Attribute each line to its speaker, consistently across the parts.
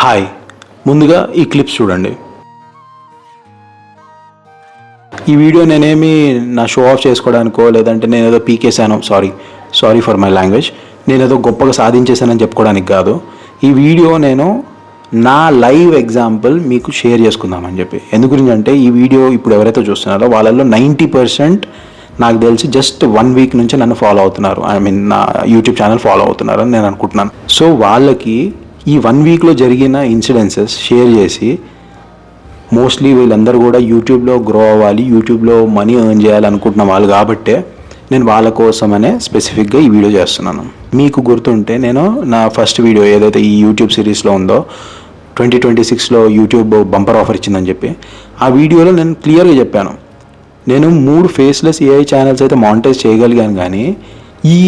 Speaker 1: Hi, ముందుగా ఈ clips చూడండి. ఈ వీడియో నేనేమి నా షో ఆఫ్ చేసుకోవడానికో లేదంటే నేనేదో పీకేశాను, సారీ ఫర్ మై లాంగ్వేజ్, నేనేదో గొప్పగా సాధించేశానని చెప్పుకోవడానికి కాదు. ఈ వీడియో నేను నా లైవ్ ఎగ్జాంపుల్ మీకు షేర్ చేసుకుందామని చెప్పి. ఎందు గురించి అంటే ఈ వీడియో ఇప్పుడు ఎవరైతే చూస్తున్నారో వాళ్ళల్లో 90% నాకు తెలిసి జస్ట్ 1 వీక్ నుంచి నన్ను ఫాలో అవుతున్నారు. నా యూట్యూబ్ ఛానల్ ఫాలో అవుతున్నారు అని నేను అనుకుంటున్నాను. సో వాళ్ళకి ఈ 1 వీక్లో జరిగిన ఇన్సిడెన్సెస్ షేర్ చేసి, మోస్ట్లీ వీళ్ళందరూ కూడా యూట్యూబ్లో గ్రో అవ్వాలి, యూట్యూబ్లో మనీ ఎర్న్ చేయాలనుకుంటున్న వాళ్ళు కాబట్టే నేను వాళ్ళ కోసమనే స్పెసిఫిక్గా ఈ వీడియో చేస్తున్నాను. మీకు గుర్తుంటే నేను నా ఫస్ట్ వీడియో ఏదైతే ఈ యూట్యూబ్ సిరీస్లో ఉందో 2026లో యూట్యూబ్ బంపర్ ఆఫర్ ఇచ్చిందని చెప్పి, ఆ వీడియోలో నేను క్లియర్గా చెప్పాను, నేను 3 ఫేస్లెస్ ఏఐ ఛానల్స్ అయితే మానిటైజ్ చేయగలిగాను, కానీ ఈ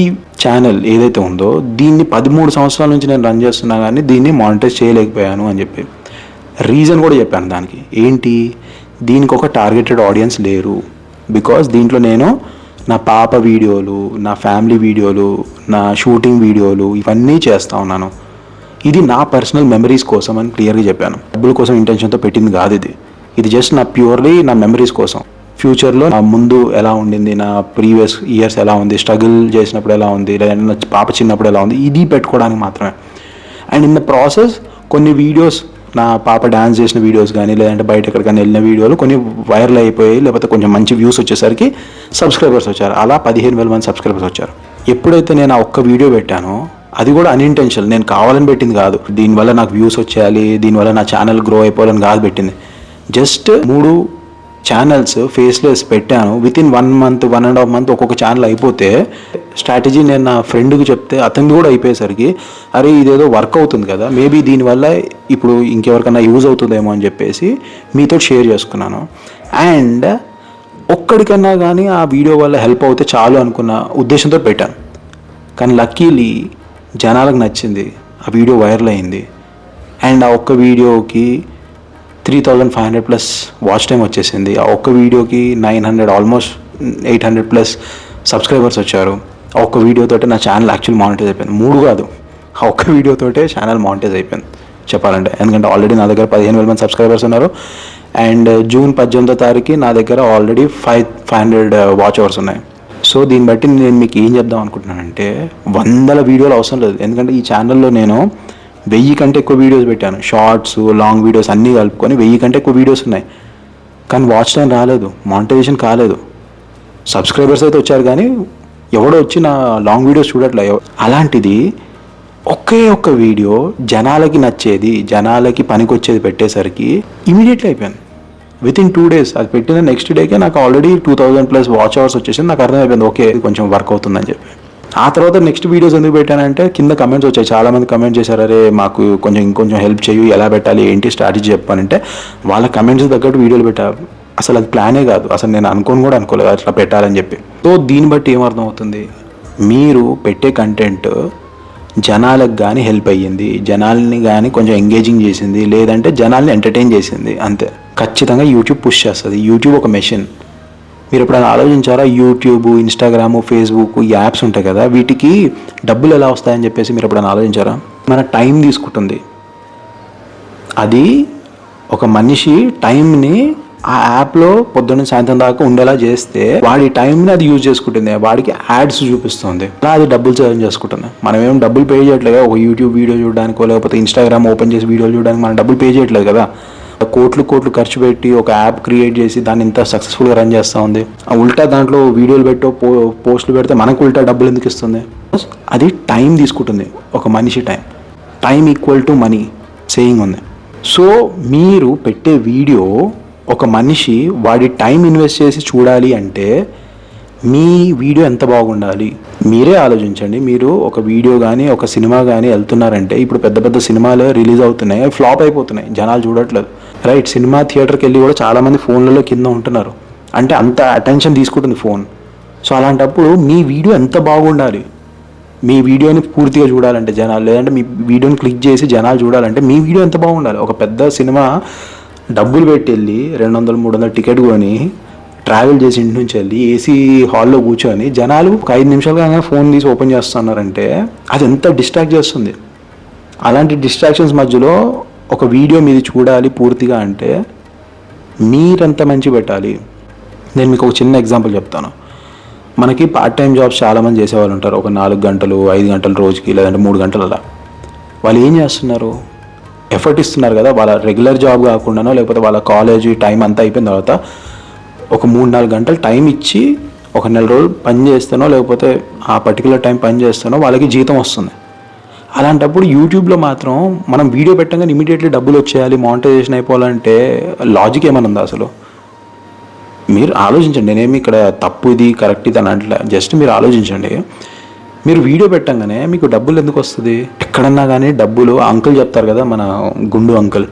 Speaker 1: ఛానల్ ఏదైతే ఉందో దీన్ని 13 సంవత్సరాల నుంచి నేను రన్ చేస్తున్నా కానీ దీన్ని మానిటైజ్ చేయలేకపోయాను అని చెప్పి రీజన్ కూడా చెప్పాను. దానికి ఏంటి, దీనికి ఒక టార్గెటెడ్ ఆడియన్స్ లేరు. బికాస్ దీంట్లో నేను నా పాప వీడియోలు, నా ఫ్యామిలీ వీడియోలు, నా షూటింగ్ వీడియోలు ఇవన్నీ చేస్తూ ఉన్నాను. ఇది నా పర్సనల్ మెమరీస్ కోసం అని క్లియర్గా చెప్పాను. డబ్బుల కోసం ఇంటెన్షన్తో పెట్టింది కాదు ఇది జస్ట్ నా ప్యూర్లీ నా మెమరీస్ కోసం. ఫ్యూచర్లో నా ముందు ఎలా ఉండింది, నా ప్రీవియస్ ఇయర్స్ ఎలా ఉంది, స్ట్రగుల్ చేసినప్పుడు ఎలా ఉంది, లేదంటే నా పాప చిన్నప్పుడు ఎలా ఉంది, ఇది పెట్టుకోవడానికి మాత్రమే. అండ్ ఇన్ ద ప్రాసెస్ కొన్ని వీడియోస్, నా పాప డ్యాన్స్ చేసిన వీడియోస్ కానీ లేదంటే బయట ఎక్కడికైనా వెళ్ళిన వీడియోలు కొన్ని వైరల్ అయిపోయాయి, లేకపోతే కొంచెం మంచి వ్యూస్ వచ్చేసరికి సబ్స్క్రైబర్స్ వచ్చారు. అలా 15,000 మంది సబ్స్క్రైబర్స్ వచ్చారు. ఎప్పుడైతే నేను ఆ ఒక్క వీడియో పెట్టానో, అది కూడా అన్ఇంటెన్షనల్, నేను కావాలని పెట్టింది కాదు. దీనివల్ల నాకు వ్యూస్ వచ్చేయాలి, దీనివల్ల నా ఛానల్ గ్రో అయిపోవాలని కాదు పెట్టింది. జస్ట్ 3 ఛానల్స్ ఫేస్లెస్ పెట్టాను. వితిన్ 1 మంత్ 1.5 మంత్ ఒక్కొక్క ఛానల్ అయిపోతే, స్ట్రాటజీ నేను నా ఫ్రెండ్కి చెప్తే అతనిది కూడా అయిపోయేసరికి, అరే ఇదేదో వర్క్ అవుతుంది కదా, మేబీ దీనివల్ల ఇప్పుడు ఇంకెవరికైనా యూజ్ అవుతుందేమో అని చెప్పేసి మీతో షేర్ చేసుకున్నాను. అండ్ ఒక్కడికన్నా కానీ ఆ వీడియో వల్ల హెల్ప్ అవుతే చాలు అనుకున్న ఉద్దేశంతో పెట్టాను. కానీ లక్కీలీ జనాలకు నచ్చింది, ఆ వీడియో వైరల్ అయింది. అండ్ ఆ ఒక్క వీడియోకి 3,500+ వాచ్ టైం వచ్చేసింది. ఆ ఒక్క వీడియోకి 900 ఆల్మోస్ట్ 800+ సబ్స్క్రైబర్స్ వచ్చారు. ఆ ఒక్క వీడియోతోటే నా ఛానల్ యాక్చువల్ మానిటైజ్ అయిపోయింది. 3 కాదు, ఆ ఒక్క వీడియోతోటే ఛానల్ మానిటైజ్ అయిపోయింది చెప్పాలంటే. ఎందుకంటే ఆల్రెడీ నా దగ్గర 15,000 మంది సబ్స్క్రైబర్స్ ఉన్నారు. అండ్ జూన్ 18వ తారీఖు నా దగ్గర ఆల్రెడీ 500 వాచ్ అవర్స్ ఉన్నాయి. సో దీన్ని బట్టి నేను మీకు ఏం చెప్దాం అనుకుంటున్నానంటే, 100 వీడియోలు అవసరం లేదు. ఎందుకంటే ఈ ఛానల్లో నేను 1000 కంటే ఎక్కువ వీడియోస్ పెట్టాను. షార్ట్స్, లాంగ్ వీడియోస్ అన్నీ కలుపుకొని 1000 కంటే ఎక్కువ వీడియోస్ ఉన్నాయి. కానీ వాచ్ టైం రాలేదు, మానిటైజేషన్ కాలేదు. సబ్స్క్రైబర్స్ అయితే వచ్చారు, కానీ ఎవడో వచ్చి నా లాంగ్ వీడియోస్ చూడట్లేదు. అలాంటిది ఒకే ఒక్క వీడియో జనాలకి నచ్చేది, జనాలకి పనికొచ్చేది పెట్టేసరికి ఇమీడియట్లీ అయిపోయింది. వితిన్ 2 days అది పెట్టిన నెక్స్ట్ డేకే నాకు ఆల్రెడీ 2,000+ వాచ్ అవర్స్ వచ్చేసింది. నాకు అర్థమైపోయింది, ఓకే ఇది కొంచెం వర్క్ అవుతుందని చెప్పి. ఆ తర్వాత నెక్స్ట్ వీడియోస్ ఎందుకు పెట్టానంటే, కింద కమెంట్స్ వచ్చాయి, చాలామంది కమెంట్ చేశారు, అరే మాకు ఇంకొంచెం హెల్ప్ చేయు, ఎలా పెట్టాలి ఏంటి స్ట్రాటజీ చెప్పానంటే, వాళ్ళ కమెంట్స్ తగ్గట్టు వీడియోలు పెట్టారు. అసలు అది ప్లానే కాదు, అసలు నేను అనుకోలేదు అట్లా పెట్టాలని చెప్పి. సో దీన్ని బట్టి ఏమర్థం అవుతుంది, మీరు పెట్టే కంటెంట్ జనాలకు కానీ హెల్ప్ అయ్యింది, జనాల్ని కానీ కొంచెం ఎంగేజింగ్ చేసింది, లేదంటే జనాల్ని ఎంటర్టైన్ చేసింది, అంతే. ఖచ్చితంగా యూట్యూబ్ పుష్ చేస్తుంది. యూట్యూబ్ ఒక మెషిన్. మీరు ఎప్పుడైనా ఆలోచించారా, యూట్యూబ్, ఇన్స్టాగ్రామ్, ఫేస్బుక్ ఈ యాప్స్ ఉంటాయి కదా, వీటికి డబ్బులు ఎలా వస్తాయని చెప్పేసి మీరు ఎప్పుడైనా ఆలోచించారా? మన టైం తీసుకుంటుంది. అది ఒక మనిషి టైంని ఆ యాప్లో పొద్దున్న సాయంత్రం దాకా ఉండేలా చేస్తే, వాడి టైంని అది యూజ్ చేసుకుంటుంది, వాడికి యాడ్స్ చూపిస్తుంది, అలా అది డబ్బులు సేవ్ చేసుకుంటుంది. మనం ఏం డబ్బులు పే చేయట్లేదు ఒక యూట్యూబ్ వీడియో చూడడానికో, లేకపోతే ఇన్స్టాగ్రామ్ ఓపెన్ చేసి వీడియోలు చూడడానికి మనం డబ్బులు పే చేయట్లేదు కదా. కోట్లు ఖర్చు పెట్టి ఒక యాప్ క్రియేట్ చేసి దాన్ని ఇంత సక్సెస్ఫుల్గా రన్ చేస్తూ ఉంది. ఆ ఉల్టా దాంట్లో వీడియోలు పెట్టో పోస్టులు పెడితే మనకు ఉల్టా డబ్బులు ఎందుకు ఇస్తుంది? అది టైం తీసుకుంటుంది. ఒక మనిషి time equal to money saying ఉంది. సో మీరు పెట్టే వీడియో ఒక మనిషి వాడి టైం ఇన్వెస్ట్ చేసి చూడాలి అంటే మీ వీడియో ఎంత బాగుండాలి మీరే ఆలోచించండి. మీరు ఒక వీడియో కానీ ఒక సినిమా కానీ వెళ్తున్నారంటే, ఇప్పుడు పెద్ద సినిమాలు రిలీజ్ అవుతున్నాయి, ఫ్లాప్ అయిపోతున్నాయి, జనాలు చూడట్లేదు, రైట్? సినిమా థియేటర్కి వెళ్ళి కూడా చాలామంది ఫోన్లలో కింద ఉంటున్నారు, అంటే అంత అటెన్షన్ తీసుకుంటుంది ఫోన్. సో అలాంటప్పుడు మీ వీడియో ఎంత బాగుండాలి, మీ వీడియోని పూర్తిగా చూడాలంటే జనాలు, లేదంటే మీ వీడియోని క్లిక్ చేసి జనాలు చూడాలంటే మీ వీడియో ఎంత బాగుండాలి. ఒక పెద్ద సినిమా డబ్బులు పెట్టి వెళ్ళి 200-300 టికెట్ కొని ట్రావెల్ చేసి ఇంటి నుంచి వెళ్ళి ఏసీ హాల్లో కూర్చొని జనాలు ఒక 5 నిమిషాలు కానీ ఫోన్ తీసి ఓపెన్ చేస్తున్నారంటే అది ఎంత డిస్ట్రాక్ట్ చేస్తుంది. అలాంటి డిస్ట్రాక్షన్స్ మధ్యలో ఒక వీడియో మీది చూడాలి పూర్తిగా అంటే మీరెంత మంచి పెట్టాలి. నేను మీకు ఒక చిన్న ఎగ్జాంపుల్ చెప్తాను. మనకి పార్ట్ టైం జాబ్స్ చాలామంది చేసేవాళ్ళు ఉంటారు. ఒక 4 గంటలు 5 గంటలు రోజుకి, లేదంటే 3 గంటలు అలా. వాళ్ళు ఏం చేస్తున్నారు, ఎఫర్ట్ ఇస్తున్నారు కదా. వాళ్ళ రెగ్యులర్ జాబ్ కాకుండానో లేకపోతే వాళ్ళ కాలేజీ టైం అంతా అయిపోయిన తర్వాత ఒక 3-4 గంటలు టైం ఇచ్చి ఒక నెల రోజులు పని చేస్తానో లేకపోతే ఆ పర్టికులర్ టైం పని చేస్తానో వాళ్ళకి జీతం వస్తుంది. అలాంటప్పుడు యూట్యూబ్లో మాత్రం మనం వీడియో పెట్టగానే ఇమీడియట్లీ డబ్బులు వచ్చేయాలి, మానిటైజేషన్ అయిపోవాలంటే లాజిక్ ఏమైనా ఉందా అసలు? మీరు ఆలోచించండి. నేనేమి ఇక్కడ తప్పు ఇది కరెక్ట్ ఇది అని అంటే, జస్ట్ మీరు ఆలోచించండి. మీరు వీడియో పెట్టంగానే మీకు డబ్బులు ఎందుకు వస్తుంది? ఎక్కడన్నా కానీ డబ్బులు అంకుల్ చెప్తారు కదా, మన గుండు అంకుల్,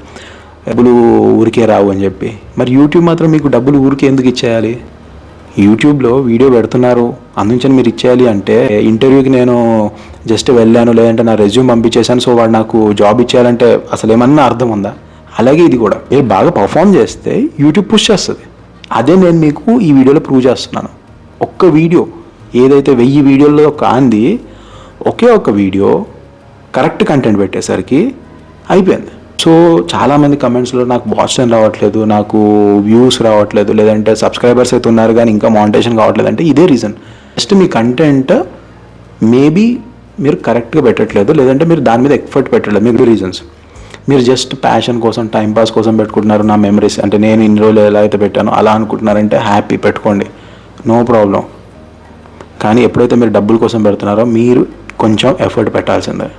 Speaker 1: డబ్బులు ఊరికే రావు అని చెప్పి. మరి యూట్యూబ్ మాత్రం మీకు డబ్బులు ఊరికే ఎందుకు ఇచ్చేయాలి? యూట్యూబ్లో వీడియో పెడుతున్నారు అందుకని మీరు ఇచ్చేయాలి అంటే, ఇంటర్వ్యూకి నేను జస్ట్ వెళ్ళాను లేదంటే నా రెజ్యూమ్ పంపించేశాను సో వాడు నాకు జాబ్ ఇచ్చేయాలంటే అసలు ఏమన్నా అర్థం ఉందా? అలాగే ఇది కూడా, మీరు బాగా పర్ఫామ్ చేస్తే యూట్యూబ్ పుష్ చేస్తుంది. అదే నేను మీకు ఈ వీడియోలో ప్రూవ్ చేస్తున్నాను. ఒక్క వీడియో ఏదైతే 1000 వీడియోల్లో కాంది ఒకే ఒక్క వీడియో కరెక్ట్ కంటెంట్ పెట్టేసరికి అయిపోయింది. సో చాలామంది కమెంట్స్లో నాకు వాచ్ టైం రావట్లేదు, నాకు వ్యూస్ రావట్లేదు, లేదంటే సబ్స్క్రైబర్స్ అయితే ఉన్నారు కానీ ఇంకా మానిటైజేషన్ కావట్లేదు అంటే ఇదే రీజన్. జస్ట్ మీ కంటెంట్ మేబీ మీరు కరెక్ట్గా పెట్టట్లేదు, లేదంటే మీరు దాని మీద ఎఫర్ట్ పెట్టట్లేదు. మీకు రీజన్స్. మీరు జస్ట్ ప్యాషన్ కోసం టైంపాస్ కోసం పెట్టుకుంటున్నారు. నా మెమరీస్ అంటే నేను ఇన్ని రోజులు ఎలా అయితే పెట్టానో అలా అనుకుంటున్నారంటే హ్యాపీ, పెట్టుకోండి, నో ప్రాబ్లం. కానీ ఎప్పుడైతే మీరు డబ్బుల కోసం పెడుతున్నారో మీరు కొంచెం ఎఫర్ట్ పెట్టాల్సిందే.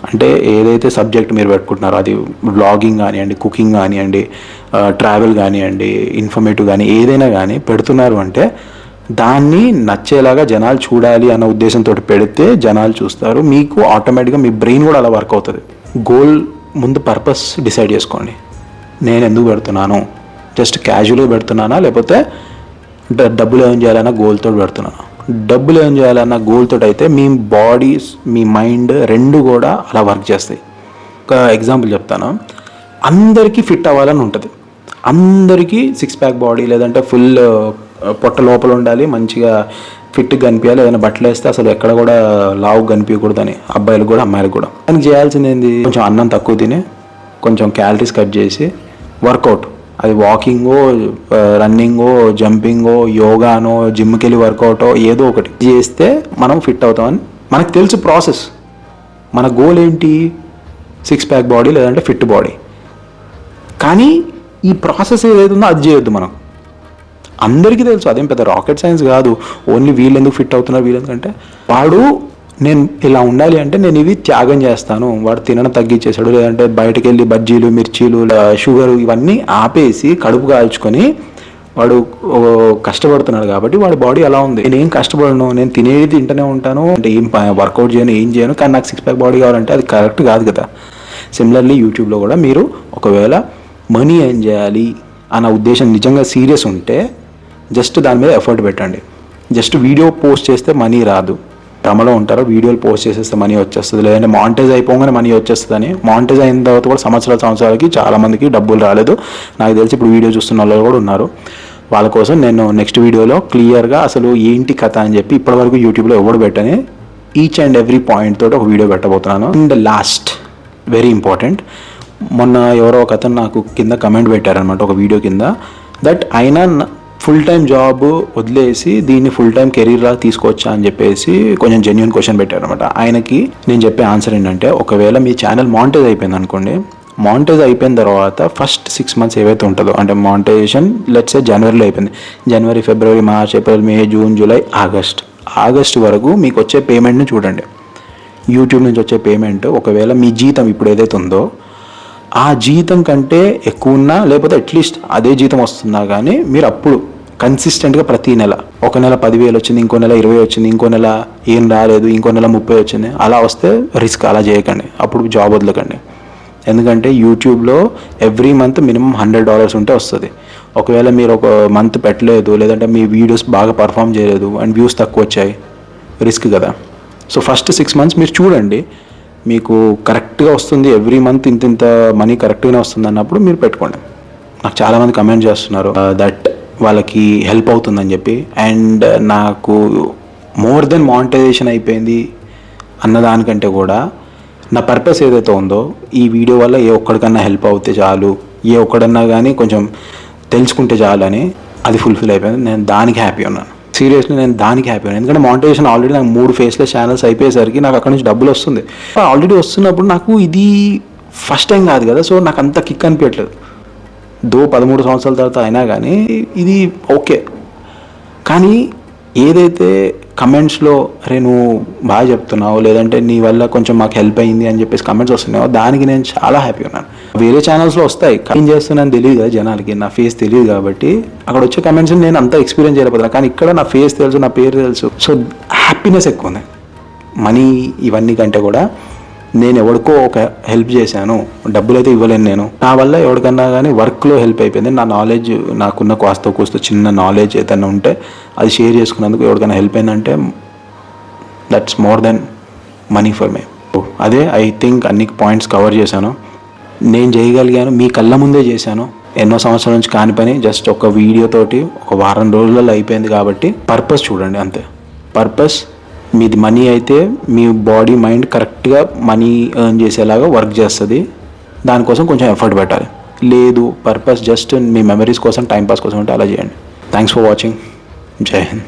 Speaker 1: అంటే ఏదైతే సబ్జెక్ట్ మీరు పెట్టుకుంటున్నారో అది వ్లాగింగ్ కానివ్వండి, కుకింగ్ కానివ్వండి, ట్రావెల్ కానివ్వండి, ఇన్ఫర్మేటివ్ కానీ ఏదైనా కానీ పెడుతున్నారు అంటే దాన్ని నచ్చేలాగా జనాలు చూడాలి అన్న ఉద్దేశంతో పెడితే జనాలు చూస్తారు. మీకు ఆటోమేటిక్గా మీ బ్రెయిన్ కూడా అలా వర్క్ అవుతుంది. గోల్ ముందు పర్పస్ డిసైడ్ చేసుకోండి. నేను ఎందుకు పెడుతున్నాను, జస్ట్ క్యాజువల్గా పెడుతున్నానా లేకపోతే డబ్బులు ఏం చేయాలన్న గోల్తో పెడుతున్నాను? డబ్బులు ఏం చేయాలన్న గోల్తో అయితే మీ బాడీ మీ మైండ్ రెండు కూడా అలా వర్క్ చేస్తాయి. ఒక ఎగ్జాంపుల్ చెప్తాను. అందరికీ ఫిట్ అవ్వాలని ఉంటుంది, అందరికీ 6 ప్యాక్ బాడీ లేదంటే ఫుల్ పొట్ట లోపల ఉండాలి, మంచిగా ఫిట్గా కనిపించాలి, ఏదైనా బట్టలు వేస్తే అసలు ఎక్కడ కూడా లావు కనిపించకూడదని అబ్బాయిలకు కూడా అమ్మాయిలకు కూడా. దానికి చేయాల్సింది ఏంది, కొంచెం అన్నం తక్కువ తిని కొంచెం క్యాలరీస్ కట్ చేసి వర్కౌట్, అది వాకింగో రన్నింగో జంపింగో యోగానో జిమ్కి వెళ్ళి వర్కౌటో ఏదో ఒకటి చేస్తే మనం ఫిట్ అవుతామని మనకు తెలుసు ప్రాసెస్. మన గోల్ ఏంటి, 6 ప్యాక్ బాడీ లేదంటే ఫిట్ బాడీ. కానీ ఈ ప్రాసెస్ ఏదైతే ఉందో అది చేయొద్దు. మనం అందరికీ తెలుసు, అదేం పెద్ద రాకెట్ సైన్స్ కాదు. ఓన్లీ వీళ్ళు ఎందుకు ఫిట్ అవుతున్నారు, వీళ్ళు ఎందుకంటే వాడు నేను ఇలా ఉండాలి అంటే నేను ఇవి త్యాగం చేస్తాను, వాడు తినడం తగ్గించేశాడు, లేదంటే బయటకు వెళ్ళి బజ్జీలు మిర్చీలు షుగర్ ఇవన్నీ ఆపేసి కడుపు కాల్చుకొని వాడు కష్టపడుతున్నాడు కాబట్టి వాడి బాడీ అలా ఉంది. నేనేం కష్టపడను, నేను తినేది తింటూనే ఉంటాను, అంటే ఏం వర్కౌట్ చేయను ఏం చేయను, కానీ నాకు 6 ప్యాక్ బాడీ కావాలంటే అది కరెక్ట్ కాదు కదా. సిమిలర్లీ యూట్యూబ్లో కూడా మీరు ఒకవేళ మనీ ఏం చేయాలి అన్న ఉద్దేశం నిజంగా సీరియస్ ఉంటే జస్ట్ దాని మీద ఎఫర్ట్ పెట్టండి. జస్ట్ వీడియో పోస్ట్ చేస్తే మనీ రాదు, భ్రమలో ఉంటారు. వీడియోలు పోస్ట్ చేసేస్తే మనీ వచ్చేస్తుంది, లేదంటే మానిటైజ్ అయిపోగానే మనీ వచ్చేస్తుందని. మానిటైజ్ అయిన తర్వాత కూడా సంవత్సరాలకి చాలామందికి డబ్బులు రాలేదు. నాకు తెలిసి ఇప్పుడు వీడియో చూస్తున్న వాళ్ళు కూడా ఉన్నారు. వాళ్ళ కోసం నేను నెక్స్ట్ వీడియోలో క్లియర్గా అసలు ఏంటి కథ అని చెప్పి ఇప్పటివరకు యూట్యూబ్లో ఎవడు పెట్టని ఈచ్ అండ్ ఎవ్రీ పాయింట్ తోటి ఒక వీడియో పెట్టబోతున్నాను. అండ్ లాస్ట్ వెరీ ఇంపార్టెంట్, మొన్న ఎవరో ఒక అతను నాకు కింద కమెంట్ పెట్టారనమాట ఒక వీడియో కింద, దట్ ఆయన ఫుల్ టైం జాబ్ వదిలేసి దీన్ని ఫుల్ టైం కెరీర్లా తీసుకోవచ్చా అని చెప్పేసి కొంచెం జెన్యూన్ క్వశ్చన్ పెట్టారనమాట. ఆయనకి నేను చెప్పే ఆన్సర్ ఏంటంటే, ఒకవేళ మీ ఛానల్ మానిటైజ్ అయిపోయింది అనుకోండి, మానిటైజ్ అయిపోయిన తర్వాత ఫస్ట్ 6 మంత్స్ ఏవైతే ఉంటుందో, అంటే మానిటైజేషన్ లెట్స్ సే జనవరిలో అయిపోయింది, జనవరి ఫిబ్రవరి March April May June July August వరకు మీకు వచ్చే పేమెంట్ని చూడండి. యూట్యూబ్ నుంచి వచ్చే పేమెంట్ ఒకవేళ మీ జీతం ఇప్పుడు ఏదైతే ఉందో ఆ జీతం కంటే ఎక్కువ ఉన్నా లేకపోతే అట్లీస్ట్ అదే జీతం వస్తున్నా కానీ మీరు అప్పుడు కన్సిస్టెంట్గా ప్రతి నెల, ఒక నెల 10,000 వచ్చింది, ఇంకో నెల 20 వచ్చింది, ఇంకో నెల ఏం రాలేదు, ఇంకో నెల 30 వచ్చింది, అలా వస్తే రిస్క్, అలా చేయకండి. అప్పుడు జాబ్ వదలకండి. ఎందుకంటే యూట్యూబ్లో ఎవ్రీ మంత్ మినిమం $100 ఉంటే వస్తుంది. ఒకవేళ మీరు ఒక మంత్ పెట్టలేదు, లేదంటే మీ వీడియోస్ బాగా పర్ఫామ్ చేయలేదు అండ్ వ్యూస్ తక్కువ వచ్చాయి, రిస్క్ కదా. సో ఫస్ట్ 6 మంత్స్ మీరు చూడండి, మీకు కరెక్ట్గా వస్తుంది, ఎవ్రీ మంత్ ఇంత మనీ కరెక్ట్గానే వస్తుంది అన్నప్పుడు మీరు పెట్టుకోండి. నాకు చాలామంది కమెంట్ చేస్తున్నారు దట్ వాళ్ళకి హెల్ప్ అవుతుందని చెప్పి. అండ్ నాకు మోర్ దెన్ మానిటైజేషన్ అయిపోయింది అన్నదానికంటే కూడా నా పర్పస్ ఏదైతే ఉందో ఈ వీడియో వల్ల ఏ ఒక్కడికన్నా హెల్ప్ అవుతే చాలు, ఏ ఒక్కడన్నా కానీ కొంచెం తెలుసుకుంటే చాలు అని అది ఫుల్ఫిల్ అయిపోయింది. నేను దానికి హ్యాపీ ఉన్నాను. సీరియస్లీ నేను దానికి హ్యాపీ ఉన్నాను. ఎందుకంటే మానిటైజేషన్ ఆల్రెడీ నాకు 3 ఫేస్లెస్ ఛానల్స్ అయిపోయేసరికి నాకు అక్కడ నుంచి డబ్బులు వస్తుంది. ఆల్రెడీ వస్తున్నప్పుడు నాకు ఇది ఫస్ట్ టైం కాదు కదా, సో నాకు అంత కిక్ అనిపించట్లేదు. 13 సంవత్సరాల తర్వాత అయినా కానీ ఇది ఓకే. కానీ ఏదైతే కమెంట్స్లో అరే నువ్వు బాగా చెప్తున్నావు, లేదంటే నీ వల్ల కొంచెం మాకు హెల్ప్ అయింది అని చెప్పేసి కమెంట్స్ వస్తున్నాయో దానికి నేను చాలా హ్యాపీ ఉన్నాను. వేరే ఛానల్స్లో వస్తాయి, ఏం చేస్తున్నాను తెలియదు కదా జనాలకి, నా ఫేస్ తెలియదు కాబట్టి అక్కడ వచ్చే కమెంట్స్ని నేను అంతా ఎక్స్పీరియన్స్ చేయలేకపోతున్నాను. కానీ ఇక్కడ నా ఫేస్ తెలుసు, నా పేరు తెలుసు, సో హ్యాపీనెస్ ఎక్కువ ఉంది. మనీ ఇవన్నీ కంటే కూడా నేను ఎవరికో ఒక హెల్ప్ చేశాను, డబ్బులు అయితే ఇవ్వలేను నేను, నా వల్ల ఎవరికన్నా కానీ వర్క్లో హెల్ప్ అయిపోయింది. నా నాలెడ్జ్, నాకున్న కూస్తో చిన్న నాలెడ్జ్ ఏదైనా ఉంటే అది షేర్ చేసుకున్నందుకు ఎవరికైనా హెల్ప్ అయిందంటే that's more than money for me. అదే ఐ థింక్ అన్ని పాయింట్స్ కవర్ చేశాను. నేను చేయగలిగాను, మీ కళ్ళ ముందే చేశాను. ఎన్నో సంవత్సరాల నుంచి కాని పని జస్ట్ ఒక వీడియోతోటి ఒక వారం రోజులలో అయిపోయింది. కాబట్టి పర్పస్ చూడండి అంతే. పర్పస్ మీది మనీ అయితే మీ బాడీ మైండ్ కరెక్ట్గా మనీ ఎర్న్ చేసేలాగా వర్క్ చేస్తుంది. దానికోసం కొంచెం ఎఫర్ట్ పెట్టాలి. లేదు పర్పస్ జస్ట్ మీ మెమరీస్ కోసం, టైంపాస్ కోసం అంటే అలా చేయండి. Thanks for watching. జై హింద్.